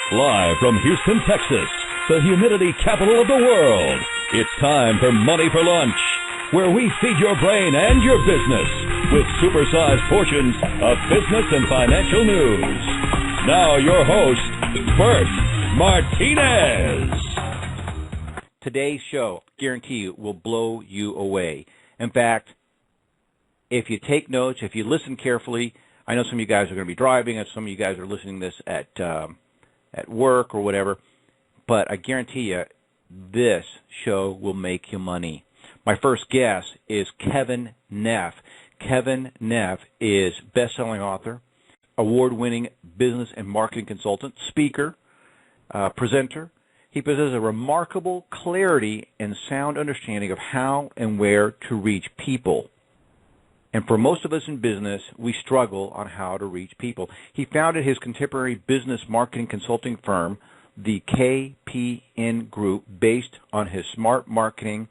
Live from Houston, Texas, the humidity capital of the world, it's time for Money for Lunch, where we feed your brain and your business with supersized portions of business and financial news. Now your host, Bert Martinez. Today's show, guarantee you, will blow you away. In fact, if you take notes, if you listen carefully, I know some of you guys are going to be driving, and some of you guys are listening to this at work or whatever, but I guarantee you this show will make you money. My first guest is Kevin Neff. Kevin Neff is best-selling author, award-winning business and marketing consultant, speaker, presenter. He possesses a remarkable clarity and sound understanding of how and where to reach people. And for most of us in business, we struggle on how to reach people. He founded his contemporary business marketing consulting firm, the KPN Group, based on his smart marketing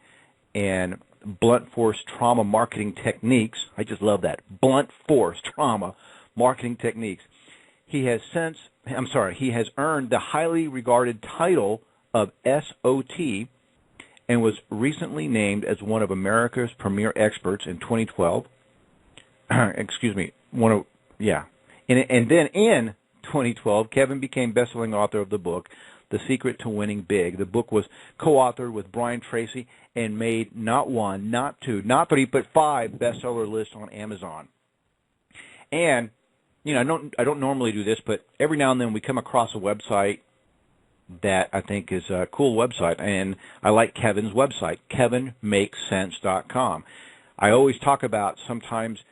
and blunt force trauma marketing techniques. I just love that. Blunt force trauma marketing techniques. He has earned the highly regarded title of SOT and was recently named as one of America's premier experts in 2012. And then in 2012, Kevin became best-selling author of the book, The Secret to Winning Big. The book was co-authored with Brian Tracy and made not one, not two, not three, but 5 bestseller lists on Amazon. And, you know, I don't normally do this, but every now and then we come across a website that I think is a cool website, and I like Kevin's website, kevinmakesense.com. I always talk about sometimes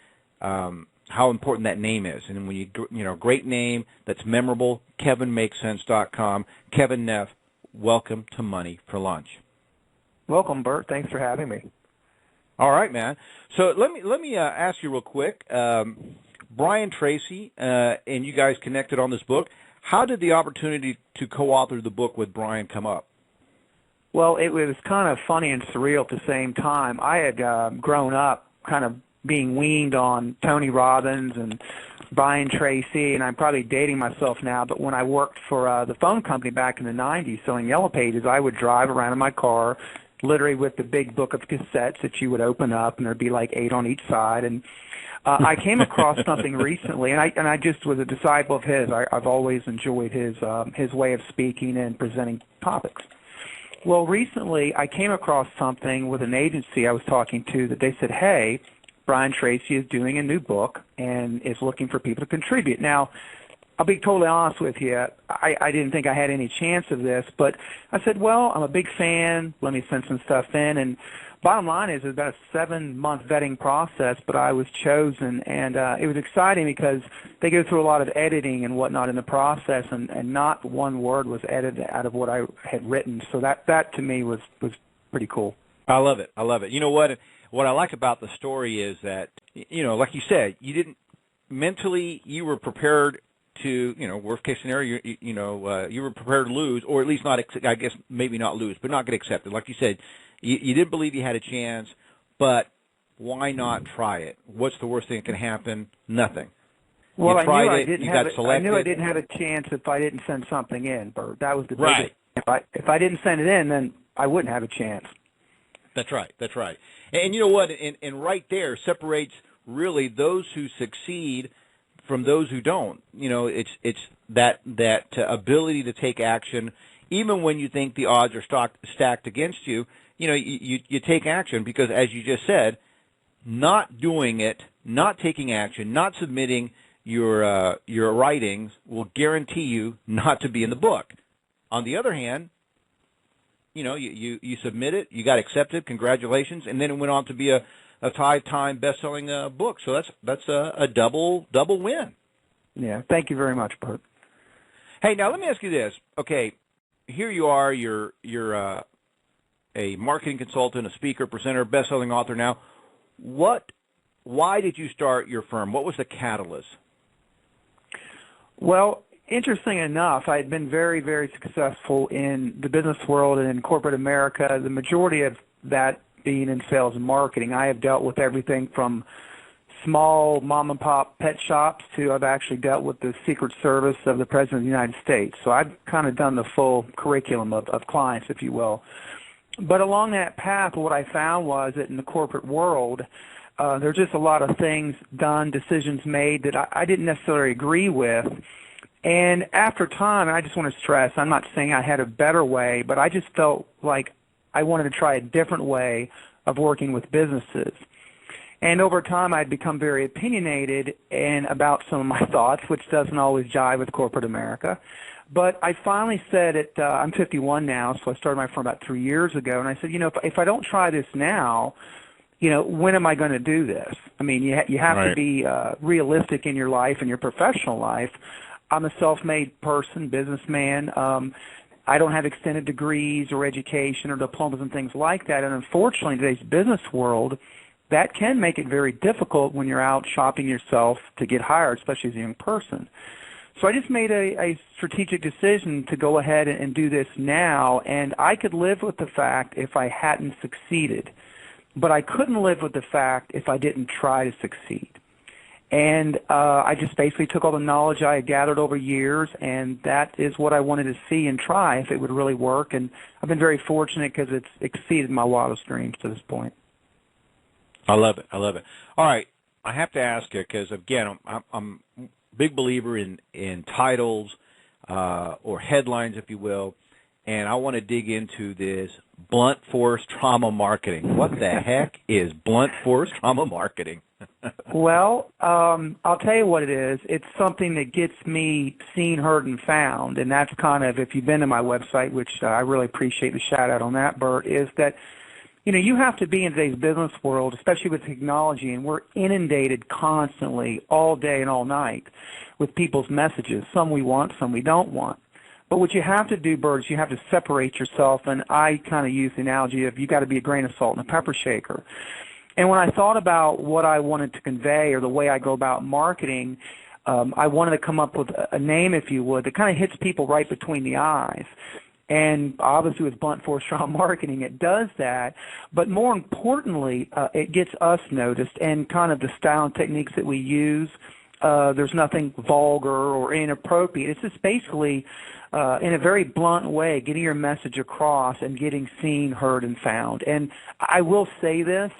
how important that name is. And when great name that's memorable, kevinmakesense.com. Kevin Neff, welcome to Money for Lunch. Welcome, Bert. Thanks for having me. All right, man. So let me ask you real quick. Brian Tracy and you guys connected on this book. How did the opportunity to co-author the book with Brian come up? Well, it was kind of funny and surreal at the same time. I had grown up kind of being weaned on Tony Robbins and Brian Tracy, and I'm probably dating myself now, but when I worked for the phone company back in the 90s selling Yellow Pages, I would drive around in my car literally with the big book of cassettes that you would open up, and there'd be like 8 on each side. And I came across something recently, and I just was a disciple of his. I've always enjoyed his way of speaking and presenting topics. Well, recently I came across something with an agency I was talking to that they said, hey, Brian Tracy is doing a new book and is looking for people to contribute. Now, I'll be totally honest with you. I didn't think I had any chance of this, but I said, well, I'm a big fan. Let me send some stuff in. And bottom line is, it was about a 7-month vetting process, but I was chosen. And it was exciting because they go through a lot of editing and whatnot in the process, and not one word was edited out of what I had written. So that to me was pretty cool. I love it. I love it. You know what? What I like about the story is that, like you said, you didn't mentally, you were prepared to, worst case scenario, you were prepared to lose, or at least not, I guess maybe not lose, but not get accepted. Like you said, you didn't believe you had a chance, but why not try it? What's the worst thing that can happen? Nothing. Well, you tried it, you got selected. I knew I didn't have a chance if I didn't send something in, Bert. That was the biggest. Right. If I didn't send it in, then I wouldn't have a chance. That's right. That's right. And you know what? And right there separates really those who succeed from those who don't. It's that ability to take action, even when you think the odds are stacked against you. You take action because, as you just said, not doing it, not taking action, not submitting your writings will guarantee you not to be in the book. On the other hand, you submit it, you got accepted, congratulations, and then it went on to be a 5-time best-selling book. So that's a double win. Yeah, thank you very much, Bert. Hey, now let me ask you this. Okay, here you are. You're a marketing consultant, a speaker, presenter, best-selling author. Now, why did you start your firm? What was the catalyst? Well, interesting enough, I had been very, very successful in the business world and in corporate America, the majority of that being in sales and marketing. I have dealt with everything from small mom-and-pop pet shops to I've actually dealt with the Secret Service of the President of the United States. So I've kind of done the full curriculum of clients, if you will. But along that path, what I found was that in the corporate world, there's just a lot of things done, decisions made that I didn't necessarily agree with. And after time, and I just want to stress, I'm not saying I had a better way, but I just felt like I wanted to try a different way of working with businesses. And over time, I'd become very opinionated and about some of my thoughts, which doesn't always jive with corporate America. But I finally said I'm 51 now, so I started my firm about 3 years ago, and I said, if I don't try this now, when am I going to do this? I mean, you have right. to be realistic in your life and your professional life. I'm a self-made person, businessman. I don't have extended degrees or education or diplomas and things like that. And unfortunately, in today's business world, that can make it very difficult when you're out shopping yourself to get hired, especially as a young person. So I just made a strategic decision to go ahead and do this now, and I could live with the fact if I hadn't succeeded, but I couldn't live with the fact if I didn't try to succeed. And I just basically took all the knowledge I had gathered over years, and that is what I wanted to see and try if it would really work. And I've been very fortunate because it's exceeded my wildest dreams to this point. I love it. I love it. All right. I have to ask you because, again, I'm a big believer in titles or headlines, if you will, and I want to dig into this blunt force trauma marketing. What the heck is blunt force trauma marketing? Well, I'll tell you what it is. It's something that gets me seen, heard, and found, and that's kind of, if you've been to my website, which I really appreciate the shout-out on that, Bert, is that, you have to be in today's business world, especially with technology, and we're inundated constantly all day and all night with people's messages. Some we want, some we don't want. But what you have to do, Bert, is you have to separate yourself, and I kind of use the analogy of you got to be a grain of salt in a pepper shaker. And when I thought about what I wanted to convey or the way I go about marketing, I wanted to come up with a name, if you would, that kind of hits people right between the eyes. And obviously with blunt force trauma marketing, it does that. But more importantly, it gets us noticed, and kind of the style and techniques that we use, there's nothing vulgar or inappropriate. It's just basically, in a very blunt way, getting your message across and getting seen, heard, and found. And I will say this,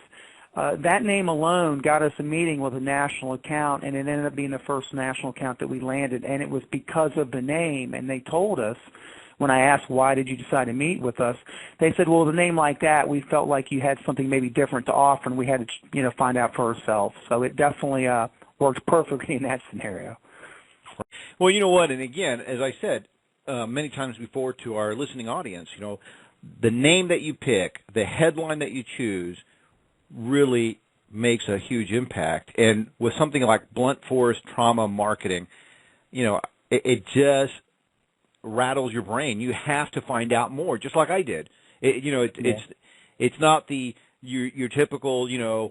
that name alone got us a meeting with a national account, and it ended up being the first national account that we landed, and it was because of the name. And they told us, when I asked why did you decide to meet with us, they said, well, with a name like that, we felt like you had something maybe different to offer, and we had to find out for ourselves. So it definitely worked perfectly in that scenario. Well, you know what, and again, as I said many times before to our listening audience, the name that you pick, the headline that you choose, really makes a huge impact. And with something like blunt force trauma marketing, it just rattles your brain. You have to find out more, just like I did. It's not your typical 10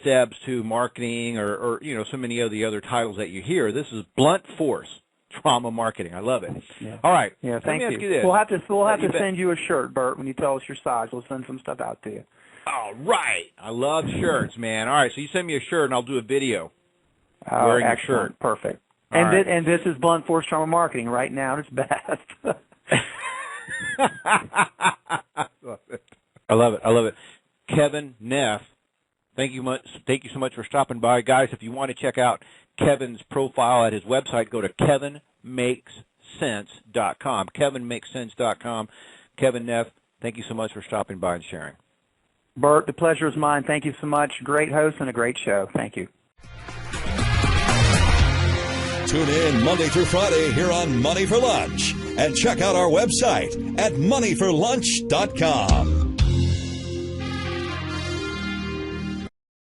steps to marketing or so many of the other titles that you hear. This is blunt force trauma marketing. I love it. Yeah. All right. Yeah, thank you. Let me ask you this. We'll have to send you a shirt, Bert, when you tell us your size. We'll send some stuff out to you. All right. I love shirts, man. All right, so you send me a shirt, and I'll do a video wearing your shirt. Perfect. And this is blunt force trauma marketing right now. It's best. I love it. Kevin Neff, thank you so much for stopping by. Guys, if you want to check out Kevin's profile at his website, go to kevinmakessense.com. kevinmakessense.com. Kevin Neff, thank you so much for stopping by and sharing. Bert, the pleasure is mine. Thank you so much. Great host and a great show. Thank you. Tune in Monday through Friday here on Money for Lunch, and check out our website at moneyforlunch.com.